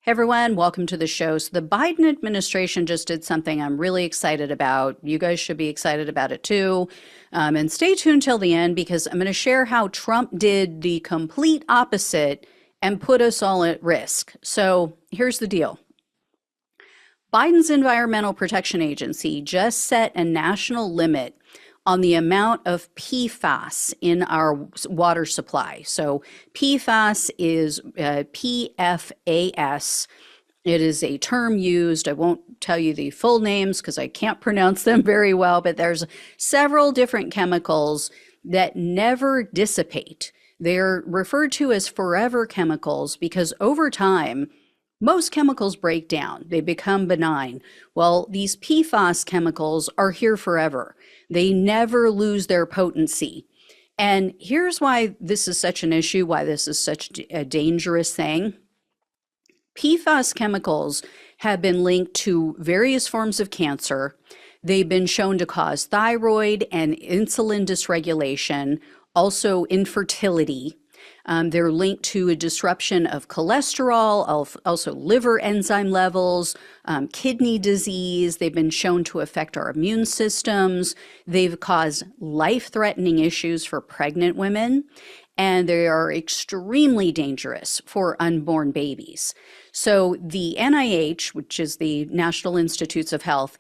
Hey everyone, welcome to the show. So the Biden administration just did something I'm really excited about. You guys should be excited about it too. And stay tuned till the end because I'm going to share how Trump did the complete opposite and put us all at risk. So here's the deal. Biden's Environmental Protection Agency just set a national limit on the amount of PFAS in our water supply. So PFAS is PFAS. It is a term used. I won't tell you the full names because I can't pronounce them very well, but there's several different chemicals that never dissipate. They're referred to as forever chemicals because over time, most chemicals break down. They become benign. Well, these PFAS chemicals are here forever. They never lose their potency. And here's why this is such an issue, why this is such a dangerous thing. PFAS chemicals have been linked to various forms of cancer. They've been shown to cause thyroid and insulin dysregulation, also infertility. They're linked to a disruption of cholesterol, also liver enzyme levels, kidney disease. They've been shown to affect our immune systems. They've caused life-threatening issues for pregnant women, and they are extremely dangerous for unborn babies. So the NIH, which is the National Institutes of Health,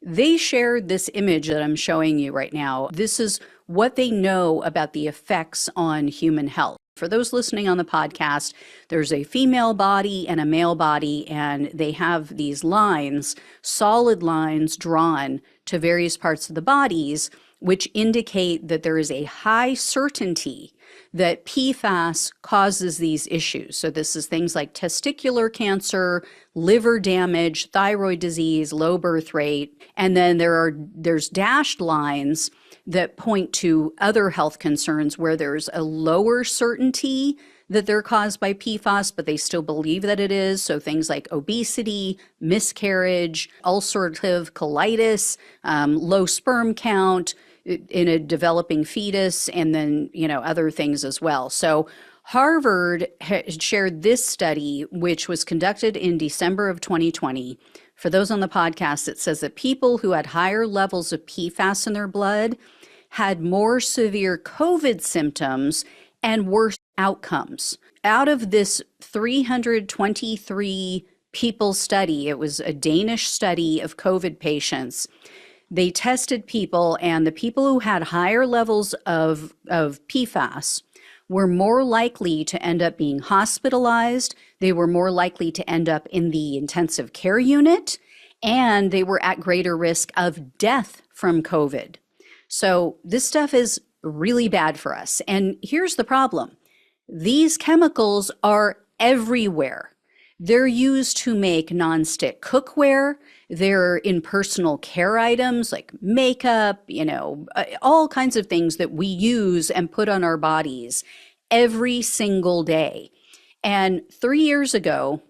they shared this image that I'm showing you right now. This is what they know about the effects on human health. For those listening on the podcast, there's a female body and a male body, and they have these lines, solid lines drawn to various parts of the bodies, which indicate that there is a high certainty that PFAS causes these issues. So this is things like testicular cancer, liver damage, thyroid disease, low birth rate, and then there's dashed lines that point to other health concerns where there's a lower certainty that they're caused by PFAS, but they still believe that it is. So things like obesity, miscarriage, ulcerative colitis, low sperm count in a developing fetus, and then, other things as well. So Harvard shared this study, which was conducted in December of 2020. For those on the podcast, it says that people who had higher levels of PFAS in their blood had more severe COVID symptoms and worse outcomes. Out of this 323 people study, it was a Danish study of COVID patients, they tested people, and the people who had higher levels of PFAS were more likely to end up being hospitalized. They were more likely to end up in the intensive care unit, and they were at greater risk of death from COVID. So this stuff is really bad for us. And here's the problem. These chemicals are everywhere. They're used to make nonstick cookware. They're in personal care items like makeup, all kinds of things that we use and put on our bodies every single day. And 3 years ago,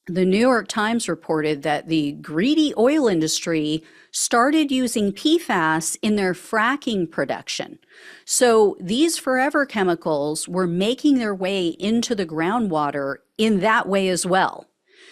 the New York Times reported that the greedy oil industry started using PFAS in their fracking production. So these forever chemicals were making their way into the groundwater in that way as well.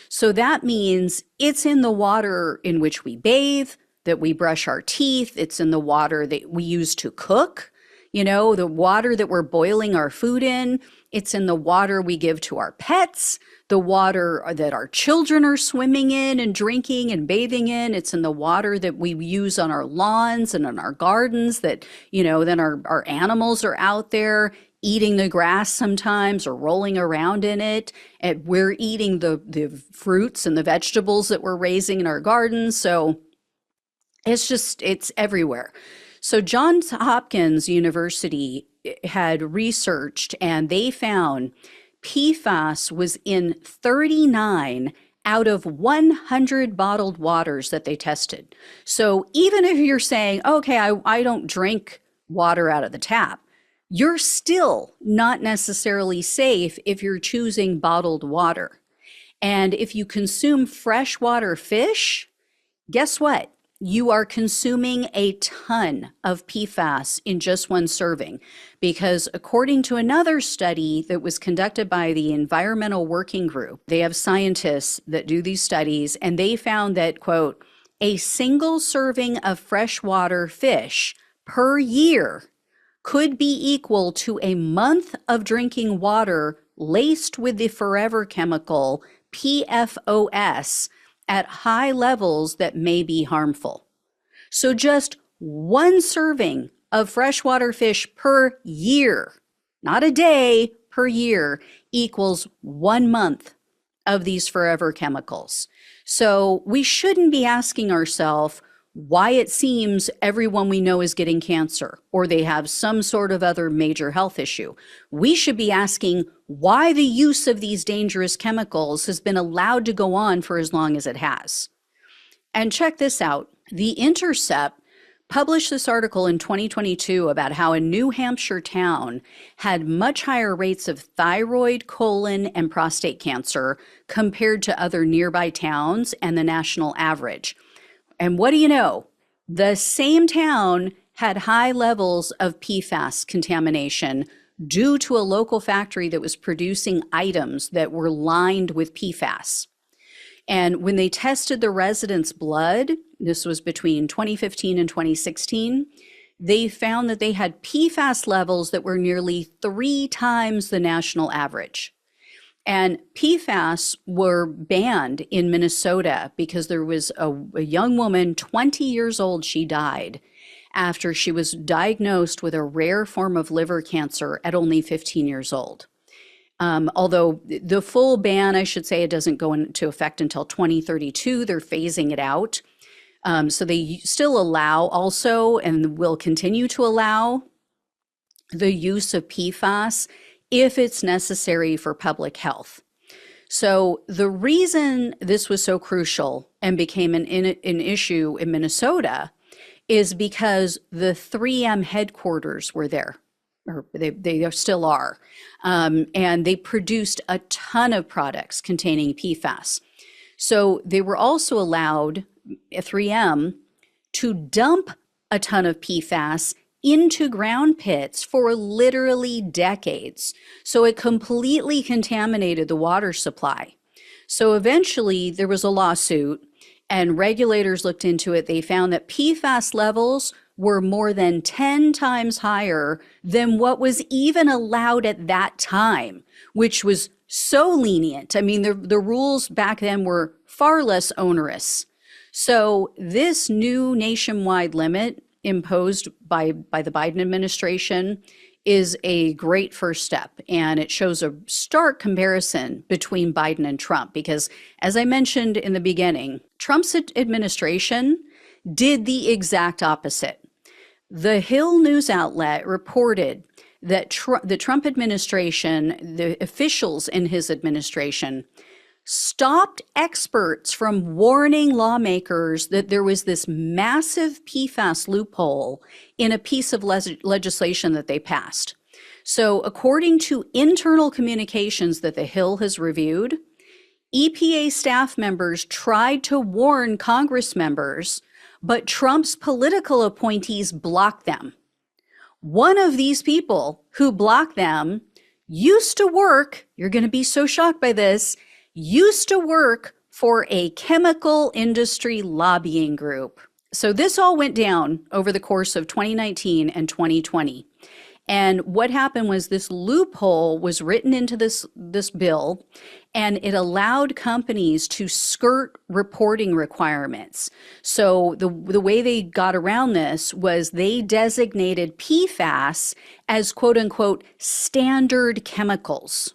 So that means it's in the water in which we bathe, that we brush our teeth. It's in the water that we use to cook, the water that we're boiling our food in. It's in the water we give to our pets, the water that our children are swimming in and drinking and bathing in. It's in the water that we use on our lawns and on our gardens that, then our animals are out there eating the grass sometimes or rolling around in it. And we're eating the fruits and the vegetables that we're raising in our gardens. So it's everywhere. So Johns Hopkins University had researched, and they found PFAS was in 39 out of 100 bottled waters that they tested. So even if you're saying, okay, I don't drink water out of the tap, you're still not necessarily safe if you're choosing bottled water. And if you consume freshwater fish, guess what? you are consuming a ton of PFAS in just one serving, because according to another study that was conducted by the Environmental Working Group, they have scientists that do these studies, and they found that, quote, a single serving of freshwater fish per year could be equal to a month of drinking water laced with the forever chemical PFOS at high levels that may be harmful. So just one serving of freshwater fish per year, not a day, per year, equals 1 month of these forever chemicals. So we shouldn't be asking ourselves why it seems everyone we know is getting cancer or they have some sort of other major health issue. We should be asking why the use of these dangerous chemicals has been allowed to go on for as long as it has. And check this out. The Intercept published this article in 2022 about how a New Hampshire town had much higher rates of thyroid, colon, and prostate cancer compared to other nearby towns and the national average. And what do you know? The same town had high levels of PFAS contamination due to a local factory that was producing items that were lined with PFAS. And when they tested the residents' blood, this was between 2015 and 2016, they found that they had PFAS levels that were nearly 3 times the national average. And PFAS were banned in Minnesota because there was a young woman, 20 years old, she died after she was diagnosed with a rare form of liver cancer at only 15 years old. Although the full ban, I should say, it doesn't go into effect until 2032. They're phasing it out. So they still allow also and will continue to allow the use of PFAS if it's necessary for public health. So the reason this was so crucial and became an issue in Minnesota is because the 3M headquarters were there, or they still are, and they produced a ton of products containing PFAS. So they were also allowed, 3M, to dump a ton of PFAS into ground pits for literally decades. So it completely contaminated the water supply. So eventually there was a lawsuit and regulators looked into it. They found that PFAS levels were more than 10 times higher than what was even allowed at that time, which was so lenient. I mean, the rules back then were far less onerous. So this new nationwide limit imposed by the Biden administration is a great first step. And it shows a stark comparison between Biden and Trump, because as I mentioned in the beginning, Trump's administration did the exact opposite. The Hill news outlet reported that the Trump administration, the officials in his administration, stopped experts from warning lawmakers that there was this massive PFAS loophole in a piece of legislation that they passed. So according to internal communications that the Hill has reviewed, EPA staff members tried to warn Congress members, but Trump's political appointees blocked them. One of these people who blocked them used to work, you're going to be so shocked by this, used to work for a chemical industry lobbying group. So this all went down over the course of 2019 and 2020. And what happened was this loophole was written into this bill, and it allowed companies to skirt reporting requirements. So the way they got around this was they designated PFAS as quote unquote standard chemicals.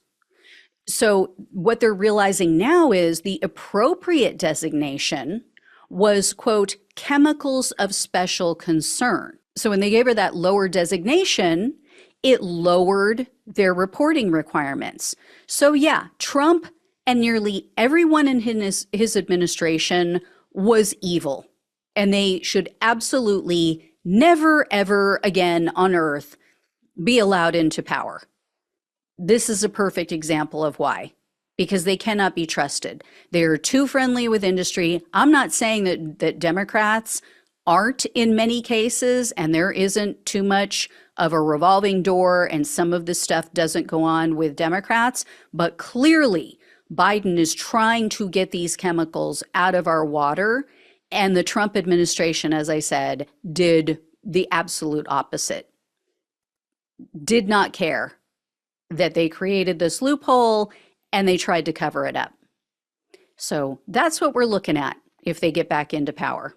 So what they're realizing now is the appropriate designation was, quote, chemicals of special concern. So when they gave her that lower designation, it lowered their reporting requirements. So yeah, Trump and nearly everyone in his administration was evil. And they should absolutely never, ever again on earth be allowed into power. This is a perfect example of why, because they cannot be trusted. They're too friendly with industry. I'm not saying that Democrats aren't in many cases, and there isn't too much of a revolving door, and some of this stuff doesn't go on with Democrats. But clearly, Biden is trying to get these chemicals out of our water. And the Trump administration, as I said, did the absolute opposite. Did not care that they created this loophole, and they tried to cover it up. So that's what we're looking at if they get back into power.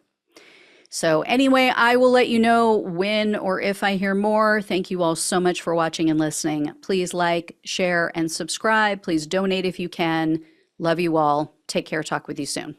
So anyway, I will let you know when or if I hear more. Thank you all so much for watching and listening. Please like, share, and subscribe. Please donate if you can. Love you all. Take care. Talk with you soon.